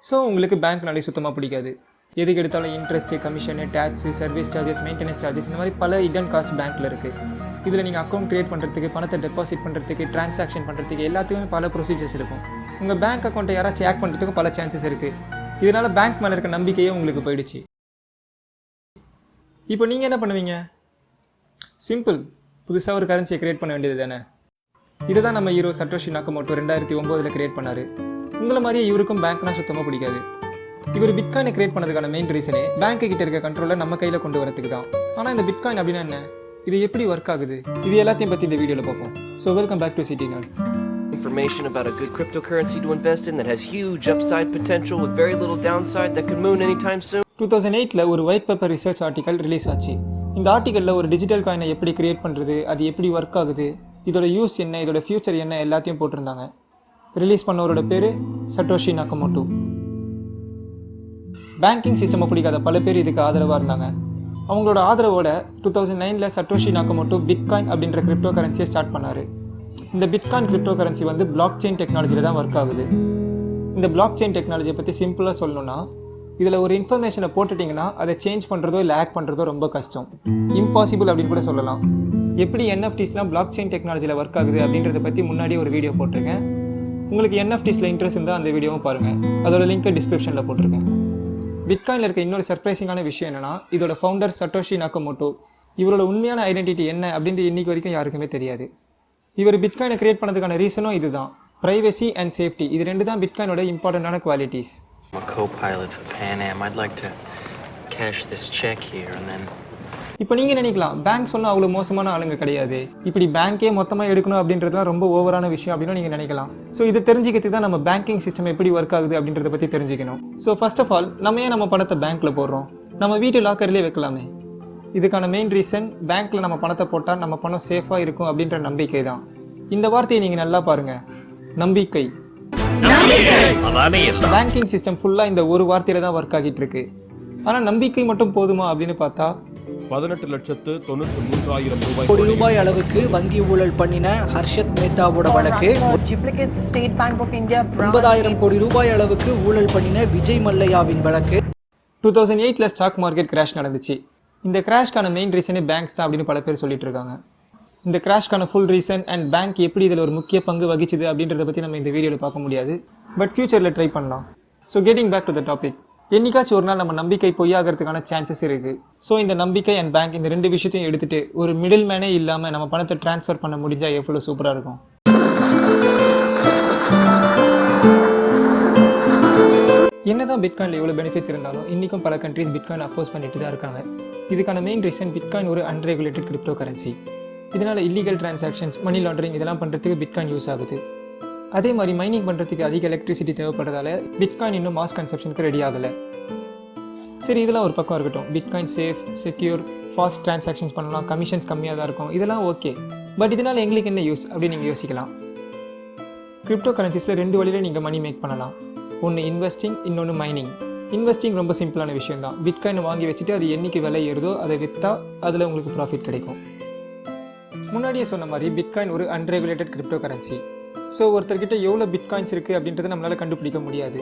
So உங்களுக்கு பேங்க்னாலே சுத்தமாக பிடிக்காது. எதுக்கு எடுத்தாலும் interest, commission, tax, service charges, maintenance charges இந்த மாதிரி பல ஹிடன் காஸ்ட் பேங்க்கில் இருக்குது. இதில் நீங்கள் அக்கௌண்ட் க்ரியேட் பண்ணுறதுக்கு, பணத்தை டெபாசிட் பண்ணுறதுக்கு, ட்ரான்சாக்ஷன் பண்ணுறதுக்கு எல்லாத்துக்குமே பல ப்ரொசீஜர்ஸ் இருக்கும். உங்கள் பேங்க் அக்கௌண்ட்டை யாராச்சும் ஹேக் பண்ணுறதுக்கும் பல சான்சஸ் இருக்குது. இதனால் பேங்க் மேலே இருக்க நம்பிக்கையே உங்களுக்கு போயிடுச்சு. இப்போ நீங்கள் என்ன பண்ணுவீங்க? சிம்பிள், புதுசாக ஒரு கரன்சியை க்ரியேட் பண்ண வேண்டியது தானே. இதை தான் நம்ம ஹீரோ சட்டோஷி நாக்கமோட்டோ 2009 கிரியேட் பண்ணார். உங்களை மாதிரியே இவருக்கும் பேங்க்னா சுத்தமாக பிடிக்காது. இவர் பிட்காயினை கிரியேட் பண்ணதுக்கான மெயின் ரீசனே பேங்க்கு கிட்ட இருக்க கண்ட்ரோலை நம்ம கையில் கொண்டு வரதுக்கு தான். ஆனால் இந்த பிட்காயின் அப்படின்னா என்ன, இது எப்படி ஒர்க் ஆகுது, இது எல்லாத்தையும் பற்றி இந்த வீடியோவில் பார்ப்போம். So welcome back to city nerd. Information about a good cryptocurrency to invest in that has huge upside potential with very little downside that could moon anytime soon. 2008 ஒரு white paper research article release ஆச்சு. இந்த ஆர்டிக்கலில் ஒரு digital காயினை எப்படி create பண்ணுறது, அது எப்படி work ஆகுது, இதோட யூஸ் என்ன, இதோட ஃபியூச்சர் என்ன எல்லாத்தையும் போட்டிருந்தாங்க. ரிலீஸ் பண்ணவரோட பேர் சட்டோஷி நாக்கமோட்டோ. பேங்கிங் சிஸ்டமை பிடிக்காத பல பேர் இதுக்கு ஆதரவாக இருந்தாங்க. அவங்களோட ஆதரவோட 2009 சட்டோஷி நாக்கமோட்டோ பிட்காயின் அப்படின்ற கிரிப்டோ கரன்சியை ஸ்டார்ட் பண்ணார். இந்த பிட்காயின் கிரிப்டோ கரன்சி வந்து பிளாக் செயின் டெக்னாலஜியில் தான் ஒர்க் ஆகுது. இந்த பிளாக் செயின் டெக்னாலஜியை பற்றி சிம்பிளாக சொல்லணும்னா, இதில் ஒரு இன்ஃபர்மேஷனை போட்டுட்டிங்கன்னா அதை சேஞ்ச் பண்ணுறதோ இல்லை ஹேக் பண்ணுறதோ ரொம்ப கஷ்டம், இம்பாசிபிள் அப்படின்னு கூட சொல்லலாம். எப்படி என்எஃப்டிஸ்லாம் பிளாக் செயின் டெக்னாலஜியில் ஒர்க் ஆகுது அப்படின்றத பற்றி முன்னாடியே ஒரு வீடியோ போட்டிருக்கேன். உங்களுக்கு என்எஃப்டிஸில் இன்ட்ரெஸ்ட் இருந்தால் அந்த வீடியோவும் பாருங்கள், அதோட லிங்க்கை டிஸ்கிரிப்ஷனில் போட்டிருக்கேன். பிட்காயினில் இருக்க இன்னொரு சர்ப்ரைசிங்கான விஷயம் என்னென்னா, இதோட ஃபவுண்டர் சட்டோஷி நாக்கமோட்டோ, இவரோட உண்மையான ஐடென்டிட்டி என்ன அப்படின்ட்டு இன்றைக்கி வரைக்கும் யாருக்குமே தெரியாது. இவர் பிட்காயினை கிரியேட் பண்ணதுக்கான ரீசனும் இதுதான், ப்ரைவசி அண்ட் சேஃப்டி. இது ரெண்டு தான் பிட்காயினோட இம்பார்ட்டண்ட்டான குவாலிட்டிஸ். இப்போ நீங்கள் நினைக்கலாம், பேங்க் சொன்னால் அவ்வளோ மோசமான ஆளுங்க கிடையாது, இப்படி பேங்க்கே மொத்தமாக எடுக்கணும் அப்படின்றதுலாம் ரொம்ப ஓவரான விஷயம் அப்படின்னு நீங்கள் நினைக்கலாம். ஸோ இது தெரிஞ்சுக்கிறதுக்கு தான் நம்ம பேங்கிங் சிஸ்டம் எப்படி ஒர்க் ஆகுது அப்படின்றத பற்றி தெரிஞ்சுக்கணும். ஸோ ஃபர்ஸ்ட் ஆஃப் ஆல், நம்ம ஏன் நம்ம பணத்தை பேங்க்கில் போடுறோம்? நம்ம வீட்டு லாக்கர்லேயே வைக்கலாமே. இதுக்கான மெயின் ரீசன், பேங்க்கில் நம்ம பணத்தை போட்டால் நம்ம பணம் சேஃபாக இருக்கும் அப்படின்ற நம்பிக்கை தான். இந்த வார்த்தையை நீங்கள் நல்லா பாருங்கள், நம்பிக்கை. பேங்கிங் சிஸ்டம் ஃபுல்லாக இந்த ஒரு வார்த்தையில் தான் ஒர்க் ஆகிட்டு இருக்கு. ஆனால் நம்பிக்கை மட்டும் போதுமா அப்படின்னு பார்த்தா, 18,93,000 கோடி ரூபாய் அளவுக்கு வங்கி ஊழல் பண்ணின ஹர்ஷத் மேத்தாவோட வழக்கு, 9,000 கோடி ரூபாய் அளவுக்கு ஊழல் பண்ணின விஜய் மல்லையாவின் வழக்கு. 2008 ஸ்டாக் மார்க்கெட் கிராஷ் நடந்துச்சு. இந்த கிராஷ்க்கான மெயின் ரீசனே பேங்க்ஸ் தான் அப்படின்னு பல பேர் சொல்லிட்டு இருக்காங்க. இந்த கிராஷ்க்கான ஃபுல் ரீசன் அண்ட் பேங்க் எப்படி இதில் ஒரு முக்கிய பங்கு வகிச்சுது அப்படின்றத பற்றி நம்ம இந்த வீடியோவில் பார்க்க முடியாது, பட் ஃபியூச்சரில் ட்ரை பண்ணலாம். So getting back to the topic, என்னைக்காச்சும் ஒரு நாள் நம்ம நம்பிக்கை பொய்யாகிறதுக்கான சான்சஸ் இருக்குது. ஸோ இந்த நம்பிக்கை அண்ட் பேங்க் இந்த ரெண்டு விஷயத்தையும் எடுத்துகிட்டு ஒரு மிடில் மேனே இல்லாமல் நம்ம பணத்தை ட்ரான்ஸ்ஃபர் பண்ண முடிஞ்சால் எவ்வளோ சூப்பராக இருக்கும். என்னதான் பிட்காயினில் எவ்வளோ பெனிஃபிட்ஸ் இருந்தாலும் இன்றைக்கும் பல கண்ட்ரீஸ் பிட்காயின் அப்போஸ் பண்ணிட்டு தான் இருக்காங்க. இதுக்கான மெயின் ரீசன், பிட்காயின் ஒரு அன்ரெகுலேட்டட் கிரிப்டோ கரன்சி. இதனால் இல்லீகல் டிரான்சாக்ஷன்ஸ், மணி லாண்டரிங் இதெல்லாம் பண்ணுறதுக்கு பிட்காயின் யூஸ் ஆகுது. அதே மாதிரி மைனிங் பண்ணுறதுக்கு அதிக எலக்ட்ரிசிட்டி தேவைப்படுறதால பிட்காயின் இன்னும் மாஸ் கன்சப்ஷனுக்கு ரெடி ஆகலை. சரி, இதெல்லாம் ஒரு பக்கம் இருக்கட்டும். Bitcoin safe, secure, fast transactions பண்ணலாம், கமிஷன்ஸ் கம்மியாக தான் இருக்கும், இதெல்லாம் ஓகே. பட் இதனால் எங்களுக்கு என்ன யூஸ் அப்படின்னு நீங்கள் யோசிக்கலாம். கிரிப்டோ கரன்சிஸில் ரெண்டு வழியில் நீங்கள் மணி மேக் பண்ணலாம். ஒன்று இன்வெஸ்டிங், இன்னொன்று மைனிங். இன்வெஸ்டிங் ரொம்ப சிம்பிளான விஷயம் தான். பிட்காயின் வாங்கி வச்சுட்டு அது என்றைக்கு விலை ஏறுதோ அதை விற்றா அதில் உங்களுக்கு ப்ராஃபிட் கிடைக்கும். முன்னாடியே சொன்ன மாதிரி பிட்காயின் ஒரு அன்ரெகுலேட்டட் கிரிப்டோ கரன்சி. ஸோ ஒருத்தர்கிட்ட எவ்வளோ பிட்காயின்ஸ் இருக்குது அப்படின்றத நம்மளால் கண்டுபிடிக்க முடியாது.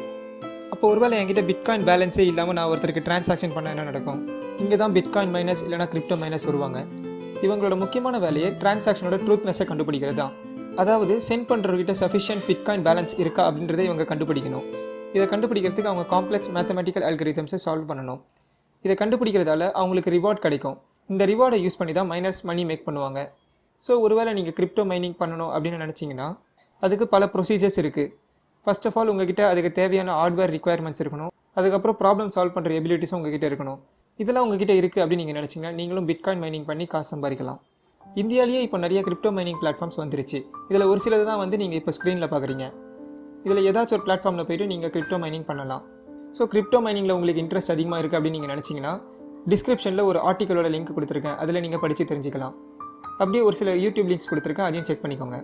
அப்போ ஒருவேளை என்கிட்ட பிட்காயின் பேலன்ஸே இல்லாமல் நான் ஒருத்தருக்கு டிரான்சாக்ஷன் பண்ண என்ன நடக்கும்? இங்கே தான் பிட்காயின் மைனஸ் இல்லைனா கிரிப்டோ மைனஸ் வருவாங்க. இவங்களோட முக்கியமான வேலையை டிரான்சாக்ஷனோட ட்ரூத்னஸை கண்டுபிடிக்கிறது தான். அதாவது சென்ட் பண்ணுறவர்கிட்ட சஃபிஷியன்ட் பிட்காயின் பேலன்ஸ் இருக்கா அப்படின்றத இவங்க கண்டுபிடிக்கணும். இதை கண்டுபிடிக்கிறதுக்கு அவங்க காம்ப்ளெக்ஸ் மேத்தமெட்டிக்கல் அல்கரிதம்ஸை சால்வ் பண்ணணும். இதை கண்டுபிடிக்கிறதால அவங்களுக்கு ரிவார்ட் கிடைக்கும். இந்த ரிவார்டை யூஸ் பண்ணி தான் மைனர்ஸ் மணி மேக் பண்ணுவாங்க. ஸோ ஒருவேளை நீங்கள் கிரிப்டோ மைனிங் பண்ணணும் அப்படின்னு நினச்சிங்கன்னா அதுக்கு பல ப்ரொசீஜர்ஸ் இருக்குது. ஃபர்ஸ்ட் ஆஃப் ஆல் உங்ககிட்ட அதுக்கு தேவையான ஹார்ட்வேர் ரிக்குயர்மெண்ட்ஸ் இருக்கணும். அதுக்கப்புறம் ப்ராப்ளம் சால்வ் பண்ணுற எபிலிட்டிஸும் உங்ககிட்ட இருக்கணும். இதெல்லாம் உங்ககிட்ட இருக்குது அப்படின்னு நீங்கள் நினச்சிங்கன்னா நீங்களும் பிட்காயின் மைனிங் பண்ணி காசு சம்பாதிக்கலாம். இந்தியாவிலேயே இப்போ நிறைய கிரிப்டோ மைனிங் பிளாட்ஃபார்ம்ஸ் வந்துருச்சு. இதில் ஒரு சிலது தான் நீங்கள் இப்போ ஸ்க்ரீனில் பார்க்குறீங்க. இதில் ஏதாச்சும் ஒரு பிளாட்ஃபார்மில் போய்ட்டு நீங்கள் கிரிப்டோ மைனிங் பண்ணலாம். ஸோ கிரிப்டோ மைனிங்கில் உங்களுக்கு இன்ட்ரெஸ்ட் அதிகமாக இருக்குது அப்படின்னு நீங்கள் நினச்சிங்கன்னா டிஸ்கிரிப்ஷனில் ஒரு ஆர்டிக்கலோட லிங்க் கொடுத்துருக்கேன், அதில் நீங்கள் படித்து தெரிஞ்சுக்கலாம். அப்படியே ஒரு சில யூடியூப் லிங்க்ஸ் கொடுத்துருக்கேன், அதையும் செக் பண்ணிக்கோங்க.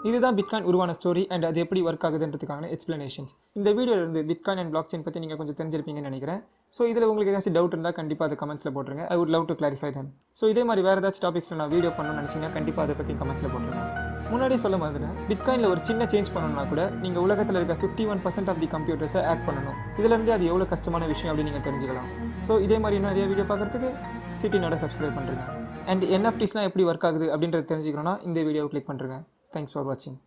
இதுதான் பிட்காயின் உருவான ஸ்டோரி அண்ட் அது எப்படி ஒர்க் ஆகுதுன்றதுக்கான எக்ஸ்ப்ளனேஷன்ஸ். இந்த வீடியோலேருந்து பிட்காயின் அண்ட் பிளாக் செயின் பற்றி நீங்கள் கொஞ்சம் தெரிஞ்சிருப்பீங்கன்னு நினைக்கிறேன். ஸோ இதில் உங்களுக்கு ஏதாச்சும் டவுட் இருந்தால் கண்டிப்பாக அதை கமெண்ட்ஸில் போட்டுருங்க. I would love to clarify them. So இதே மாதிரி வேறு ஏதாச்சும் டாபிக்ஸில் நான் வீடியோ பண்ணணும்னு நினச்சிங்கன்னா கண்டிப்பாக அதை பற்றி கமெண்ட்ஸில் போட்டுருங்க. முன்னாடியே சொல்ல மாதிரினா பிட்காயினில் ஒரு சின்ன சேஞ்ச் பண்ணணும்னா கூட நீங்கள் உலகத்தில் இருக்க 51% ஆஃப் தி கம்ப்யூட்டர்ஸை ஆக்ட் பண்ணணும். இதுலேருந்து அது எவ்வளோ கஷ்டமான விஷயம் அப்படின்னு நீங்கள் தெரிஞ்சுக்கலாம். ஸோ இதே மாதிரி நிறைய வீடியோ பார்க்குறதுக்கு சிட்டினோட சப்ஸ்கிரைப் பண்ணுறேங்க. அண்ட் என்எஃப்டிஸ்லாம் எப்படி ஒர்க் ஆகுது அப்படின்றது தெரிஞ்சுக்கணும்னா இந்த வீடியோவை கிளிக் பண்ணுறேங்க. தேங்க்ஸ் ஃபார் வாட்சிங்.